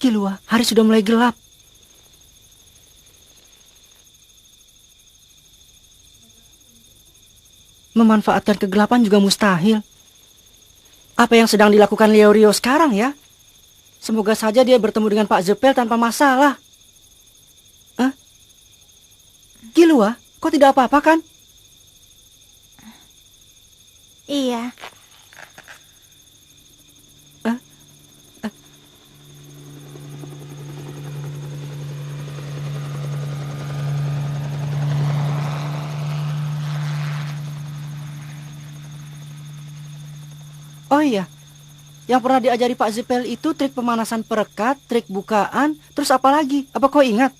Kilua, hari sudah mulai gelap. Memanfaatkan kegelapan juga mustahil. Apa yang sedang dilakukan Leorio sekarang ya? Semoga saja dia bertemu dengan Pak Zepel tanpa masalah. Kilua, kau tidak apa-apa kan? Iya. Oh iya, yang pernah diajari Pak Zepel itu trik pemanasan perekat, trik bukaan, terus apa lagi? Apa kau ingat?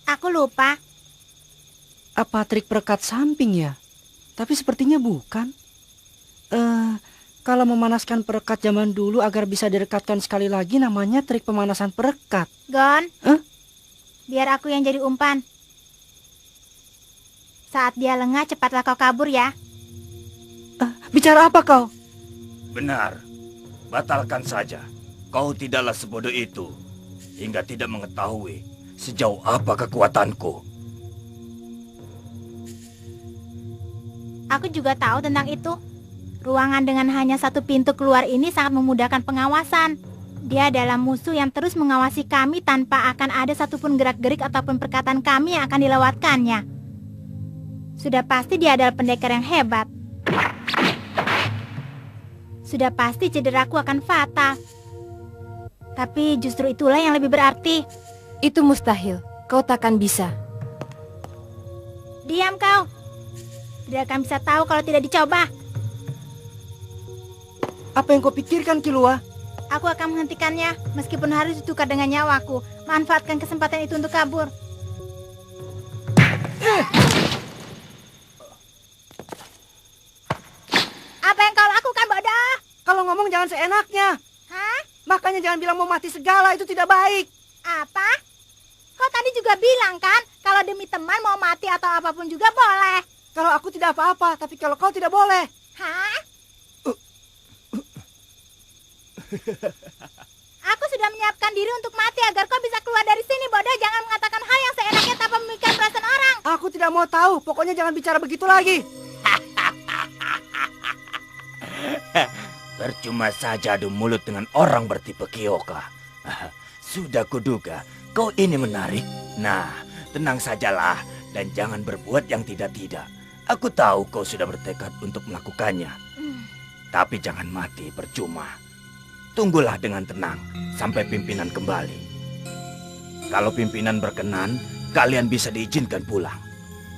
Aku lupa. Apa trik perekat samping ya? Tapi sepertinya bukan. Kalau memanaskan perekat zaman dulu agar bisa direkatkan sekali lagi namanya trik pemanasan perekat. Gon, biar aku yang jadi umpan. Saat dia lengah, cepatlah kau kabur ya. Bicara apa kau? Benar, batalkan saja. Kau tidaklah sebodoh itu hingga tidak mengetahui sejauh apa kekuatanku. Aku juga tahu tentang itu. Ruangan dengan hanya satu pintu keluar ini sangat memudahkan pengawasan. Dia adalah musuh yang terus mengawasi kami tanpa akan ada satupun gerak-gerik ataupun perkataan kami yang akan dilewatkannya. Sudah pasti dia adalah pendekar yang hebat. Sudah pasti cederaku akan fatal. Tapi justru itulah yang lebih berarti. Itu mustahil. Kau takkan bisa. Diam kau. Tidak akan bisa tahu kalau tidak dicoba. Apa yang kau pikirkan, Kilua? Aku akan menghentikannya, meskipun harus ditukar dengan nyawaku. Manfaatkan kesempatan itu untuk kabur. Apa yang kau lakukan, bodoh? Kalau ngomong jangan seenaknya. Hah? Makanya jangan bilang mau mati segala, itu tidak baik. Apa? Kau tadi juga bilang kan, kalau demi teman mau mati atau apapun juga boleh. Kalau aku tidak apa-apa, tapi kalau kau tidak boleh. Hah? Aku sudah menyiapkan diri untuk mati agar kau bisa keluar dari sini, bodoh. Jangan mengatakan hal yang seenaknya tanpa memikirkan perasaan orang. Aku tidak mau tahu, pokoknya jangan bicara begitu lagi. Percuma saja adu mulut dengan orang bertipe Kyoka. Sudah kuduga, kau ini menarik. Nah, tenang sajalah dan jangan berbuat yang tidak-tidak. Aku tahu kau sudah bertekad untuk melakukannya. Tapi jangan mati percuma. Tunggulah dengan tenang sampai pimpinan kembali. Kalau pimpinan berkenan, kalian bisa diizinkan pulang.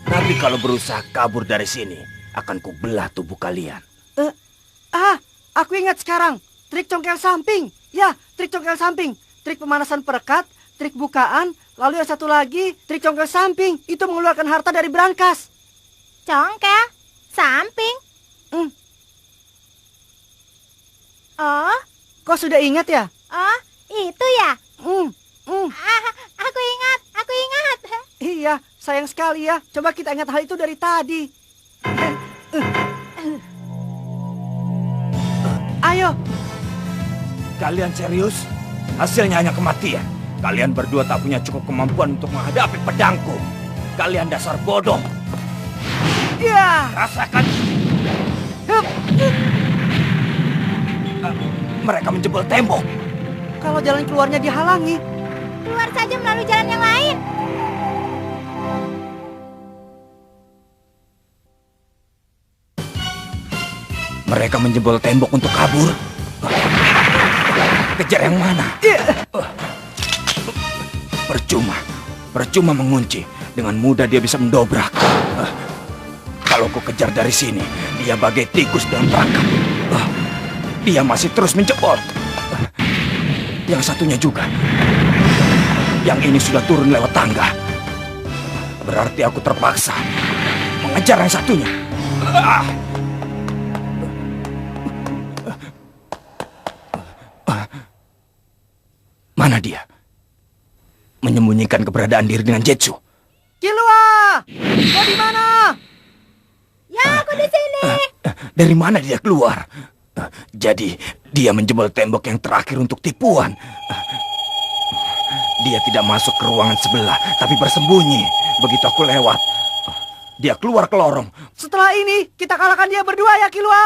Tapi kalau berusaha kabur dari sini, akan kubelah tubuh kalian. Aku ingat sekarang. Trik congkel samping. Ya, trik congkel samping. Trik pemanasan perekat, trik bukaan, lalu yang satu lagi, trik congkel samping. Itu mengeluarkan harta dari berangkas. Congkel? Samping? Oh? Kau sudah ingat ya? Oh, itu ya? Aku ingat. Iya, sayang sekali ya. Coba kita ingat hal itu dari tadi. Ayo. Kalian serius? Hasilnya hanya kematian. Kalian berdua tak punya cukup kemampuan untuk menghadapi pedangku. Kalian dasar bodoh. Ya. Rasakan. Mereka menjebol tembok. Kalau jalan keluarnya dihalangi. Keluar saja melalui jalan yang lain. Mereka menjebol tembok untuk kabur. Kejar yang mana? Percuma mengunci. Dengan mudah dia bisa mendobrak. Kalau ku kejar dari sini, dia bagai tikus dalam perangkap. Dia masih terus menjebol. Yang satunya juga. Yang ini sudah turun lewat tangga. Berarti aku terpaksa mengejar yang satunya. Mana dia? Menyembunyikan keberadaan diri dengan Jetsu. Kilua! Kau di mana? Ya, aku di sini. Dari mana dia keluar? Jadi dia menjebol tembok yang terakhir untuk tipuan. Dia tidak masuk ke ruangan sebelah, tapi bersembunyi. Begitu aku lewat, dia keluar ke lorong. Setelah ini, kita kalahkan dia berdua ya, Killua.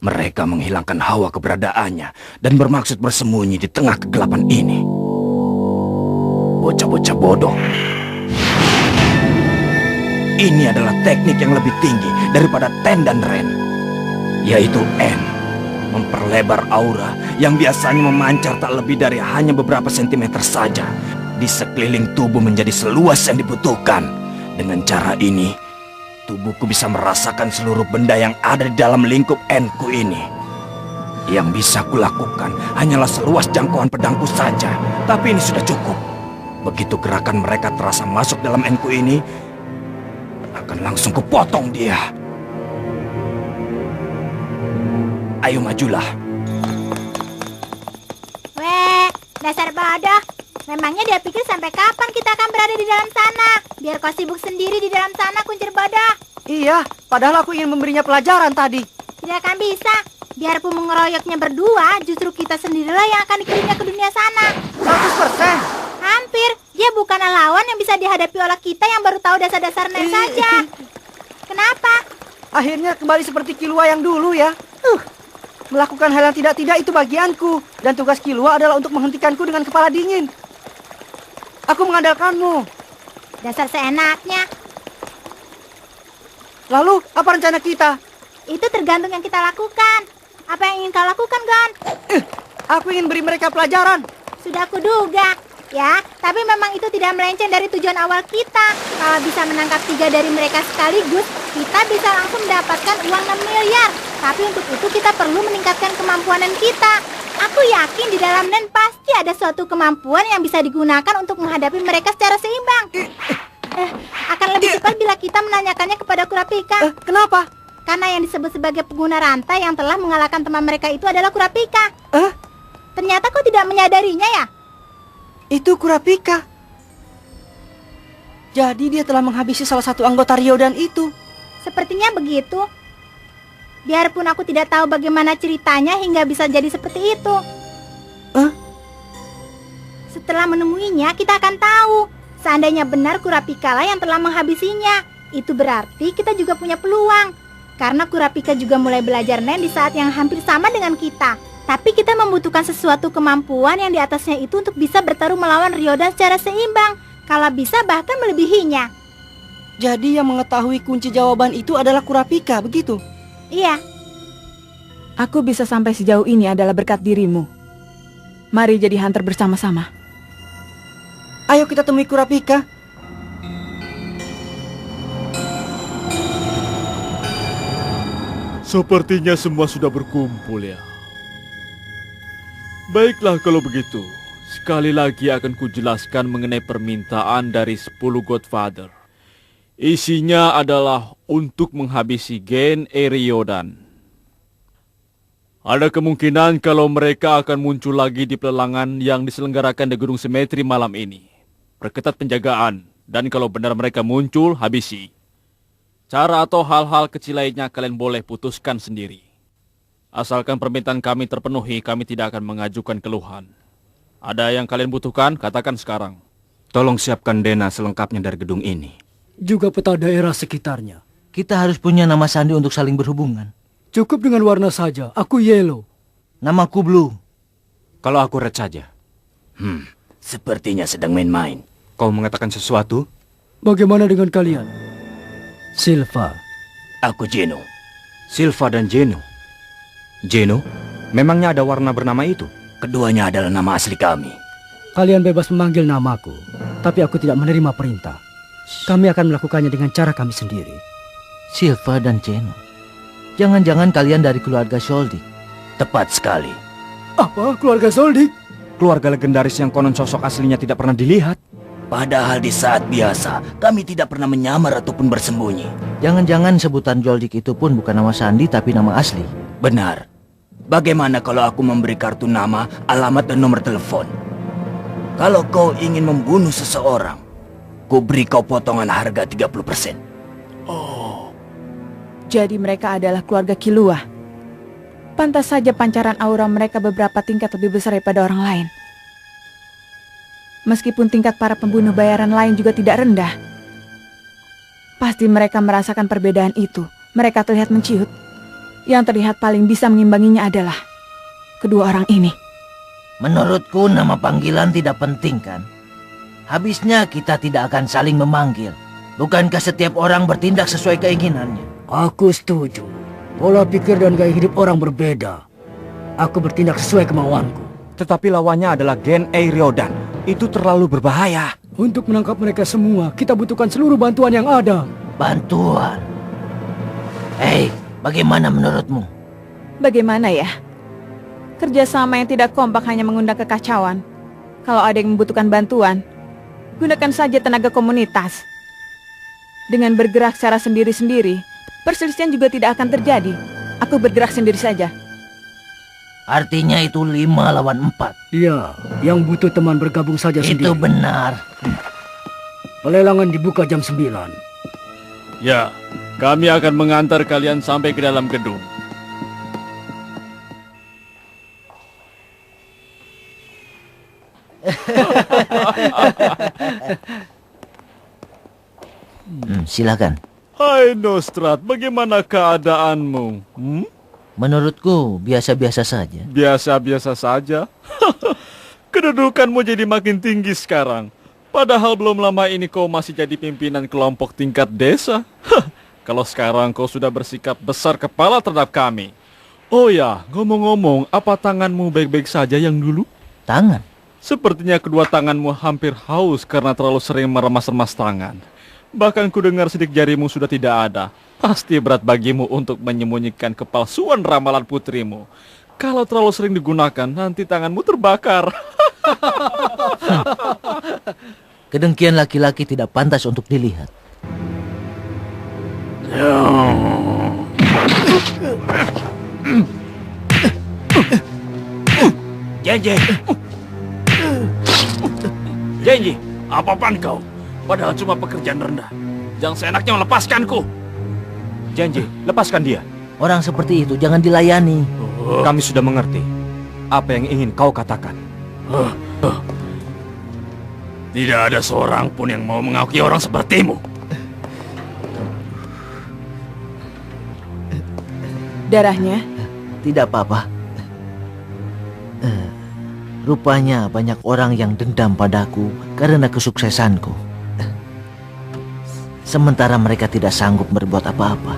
Mereka menghilangkan hawa keberadaannya dan bermaksud bersembunyi di tengah kegelapan ini. Bocah-bocah bodoh. Ini adalah teknik yang lebih tinggi daripada Ten dan Ren, yaitu N. Memperlebar aura yang biasanya memancar tak lebih dari hanya beberapa sentimeter saja di sekeliling tubuh menjadi seluas yang dibutuhkan. Dengan cara ini, tubuhku bisa merasakan seluruh benda yang ada di dalam lingkup N-ku ini. Yang bisa kulakukan hanyalah seluas jangkauan pedangku saja, tapi ini sudah cukup. Begitu gerakan mereka terasa masuk dalam N-ku ini, akan langsung kupotong dia. Ayo majulah. Weh, dasar bodoh. Memangnya dia pikir sampai kapan kita akan berada di dalam sana? Biar kau sibuk sendiri di dalam sana, kuncir bodoh. Iya, padahal aku ingin memberinya pelajaran tadi. Tidak akan bisa. Biarpun mengeroyoknya berdua, justru kita sendirilah yang akan dikirimnya ke dunia sana. 100%. Hampir. Dia bukanlah lawan yang bisa dihadapi oleh kita yang baru tahu dasar-dasar Nen saja. Kenapa? Akhirnya kembali seperti Killua yang dulu ya. Melakukan hal yang tidak-tidak itu bagianku. Dan tugas Killua adalah untuk menghentikanku dengan kepala dingin. Aku mengandalkanmu. Dasar seenaknya. Lalu, apa rencana kita? Itu tergantung yang kita lakukan. Apa yang ingin kau lakukan, Gon? Aku ingin beri mereka pelajaran. Sudah kuduga. Ya, tapi memang itu tidak melenceng dari tujuan awal kita. Kalau bisa menangkap 3 dari mereka sekaligus, kita bisa langsung mendapatkan uang 6 miliar. Tapi untuk itu kita perlu meningkatkan kemampuan kita. Aku yakin di dalam Nen pasti ada suatu kemampuan yang bisa digunakan untuk menghadapi mereka secara seimbang. Akan lebih cepat bila kita menanyakannya kepada Kurapika. Kenapa? Karena yang disebut sebagai pengguna rantai yang telah mengalahkan teman mereka itu adalah Kurapika. Ternyata kau tidak menyadarinya ya? Itu Kurapika. Jadi dia telah menghabisi salah satu anggota Ryodan itu. Sepertinya begitu. Biarpun aku tidak tahu bagaimana ceritanya hingga bisa jadi seperti itu. Setelah menemuinya, kita akan tahu. Seandainya benar Kurapika lah yang telah menghabisinya, itu berarti kita juga punya peluang. Karena Kurapika juga mulai belajar Nen di saat yang hampir sama dengan kita. Tapi kita membutuhkan sesuatu kemampuan yang di atasnya itu untuk bisa bertarung melawan Ryodan secara seimbang. Kalau bisa bahkan melebihinya. Jadi yang mengetahui kunci jawaban itu adalah Kurapika, begitu? Iya. Aku bisa sampai sejauh ini adalah berkat dirimu. Mari jadi hunter bersama-sama. Ayo kita temui Kurapika. Sepertinya semua sudah berkumpul ya. Baiklah kalau begitu. Sekali lagi akan kujelaskan mengenai permintaan dari 10 Godfather. Isinya adalah untuk menghabisi Gen Ryodan. Ada kemungkinan kalau mereka akan muncul lagi di pelelangan yang diselenggarakan di Gunung Simetri malam ini. Perketat penjagaan, dan kalau benar mereka muncul, habisi. Cara atau hal-hal kecil lainnya kalian boleh putuskan sendiri. Asalkan permintaan kami terpenuhi, kami tidak akan mengajukan keluhan. Ada yang kalian butuhkan, katakan sekarang. Tolong siapkan Dena selengkapnya dari gedung ini. Juga peta daerah sekitarnya. Kita harus punya nama sandi untuk saling berhubungan. Cukup dengan warna saja. Aku Yellow. Namaku Blue. Kalau aku Red saja. Sepertinya sedang main-main. Kau mengatakan sesuatu? Bagaimana dengan kalian? Silva. Aku Geno. Silva dan Geno. Geno? Memangnya ada warna bernama itu? Keduanya adalah nama asli kami. Kalian bebas memanggil namaku, tapi aku tidak menerima perintah. Kami akan melakukannya dengan cara kami sendiri. Silva dan Geno. Jangan-jangan kalian dari keluarga Soldik. Tepat sekali. Apa? Keluarga Soldik? Keluarga legendaris yang konon sosok aslinya tidak pernah dilihat. Padahal di saat biasa, kami tidak pernah menyamar ataupun bersembunyi. Jangan-jangan sebutan Joldik itu pun bukan nama sandi tapi nama asli. Benar. Bagaimana kalau aku memberi kartu nama, alamat, dan nomor telepon? Kalau kau ingin membunuh seseorang, ku beri kau potongan harga 30%. Jadi mereka adalah keluarga Killua. Pantas saja pancaran aura mereka beberapa tingkat lebih besar daripada orang lain. Meskipun tingkat para pembunuh bayaran lain juga tidak rendah. Pasti mereka merasakan perbedaan itu. Mereka terlihat menciut. Yang terlihat paling bisa mengimbanginya adalah kedua orang ini. Menurutku nama panggilan tidak penting kan? Habisnya kita tidak akan saling memanggil. Bukankah setiap orang bertindak sesuai keinginannya? Aku setuju. Pola pikir dan gaya hidup orang berbeda. Aku bertindak sesuai kemauanku. Tetapi lawannya adalah Gen Ryodan. Itu terlalu berbahaya. Untuk menangkap mereka semua, kita butuhkan seluruh bantuan yang ada. Bantuan? Hei, bagaimana menurutmu? Bagaimana ya? Kerjasama yang tidak kompak hanya mengundang kekacauan. Kalau ada yang membutuhkan bantuan, gunakan saja tenaga komunitas. Dengan bergerak secara sendiri-sendiri, perselisihan juga tidak akan terjadi. Aku bergerak sendiri saja. Artinya itu 5 lawan 4. Iya, yang butuh teman bergabung saja sendiri. Itu benar. Pelelangan dibuka jam 9. Ya, kami akan mengantar kalian sampai ke dalam gedung. Silakan. Hai Nostrat, bagaimana keadaanmu? Menurutku biasa-biasa saja. Biasa-biasa saja? Kedudukanmu jadi makin tinggi sekarang. Padahal belum lama ini kau masih jadi pimpinan kelompok tingkat desa. Kalau sekarang kau sudah bersikap besar kepala terhadap kami. Oh ya, ngomong-ngomong, apa tanganmu baik-baik saja yang dulu? Tangan? Sepertinya kedua tanganmu hampir haus karena terlalu sering meremas-remas tangan. Bahkan ku dengar sidik jarimu sudah tidak ada. Pasti berat bagimu untuk menyembunyikan kepalsuan ramalan putrimu. Kalau terlalu sering digunakan, nanti tanganmu terbakar. Kedengkian laki-laki tidak pantas untuk dilihat. Janji, apa-apaan kau? Padahal cuma pekerjaan rendah. Jangan seenaknya melepaskanku. Janji, lepaskan dia. Orang seperti itu jangan dilayani. Kami sudah mengerti. Apa yang ingin kau katakan? Tidak ada seorang pun yang mau mengakui orang sepertimu. Darahnya? Tidak apa-apa. Rupanya banyak orang yang dendam padaku karena kesuksesanku. Sementara mereka tidak sanggup berbuat apa-apa.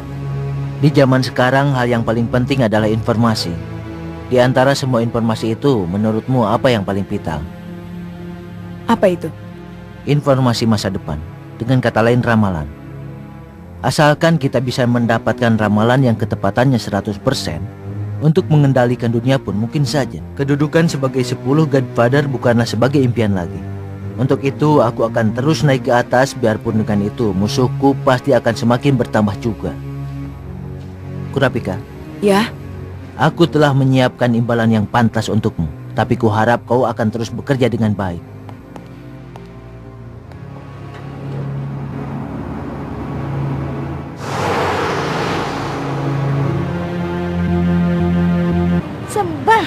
Di zaman sekarang hal yang paling penting adalah informasi. Di antara semua informasi itu, menurutmu apa yang paling vital? Apa itu? Informasi masa depan. Dengan kata lain ramalan. Asalkan kita bisa mendapatkan ramalan yang ketepatannya 100%, untuk mengendalikan dunia pun mungkin saja. Kedudukan sebagai 10 Godfather bukanlah sebagai impian lagi. Untuk itu aku akan terus naik ke atas, biarpun dengan itu musuhku pasti akan semakin bertambah juga. Kurapika? Ya? Aku telah menyiapkan imbalan yang pantas untukmu, tapi kuharap kau akan terus bekerja dengan baik. Sebah,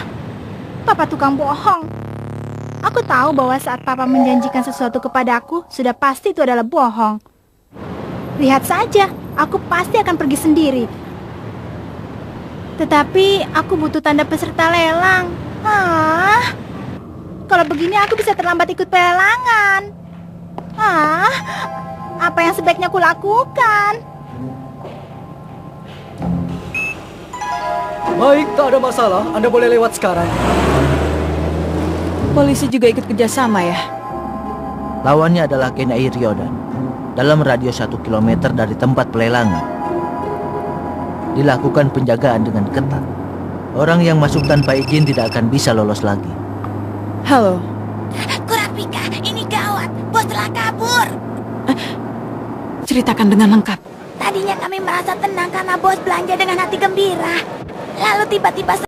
Papa tukang bohong. Aku tahu bahwa saat Papa menjanjikan sesuatu kepadaku, sudah pasti itu adalah bohong. Lihat saja, aku pasti akan pergi sendiri. Tetapi aku butuh tanda peserta lelang. Kalau begini aku bisa terlambat ikut pelelangan. Apa yang sebaiknya aku lakukan? Baik, tak ada masalah. Anda boleh lewat sekarang. Polisi juga ikut kerjasama ya? Lawannya adalah Gen Ryodan. Dalam radius 1 km dari tempat pelelangan. Dilakukan penjagaan dengan ketat. Orang yang masuk tanpa izin tidak akan bisa lolos lagi. Halo. Kurapika, ini gawat. Bos telah kabur. Ceritakan dengan lengkap. Tadinya kami merasa tenang karena bos belanja dengan hati gembira. Lalu tiba-tiba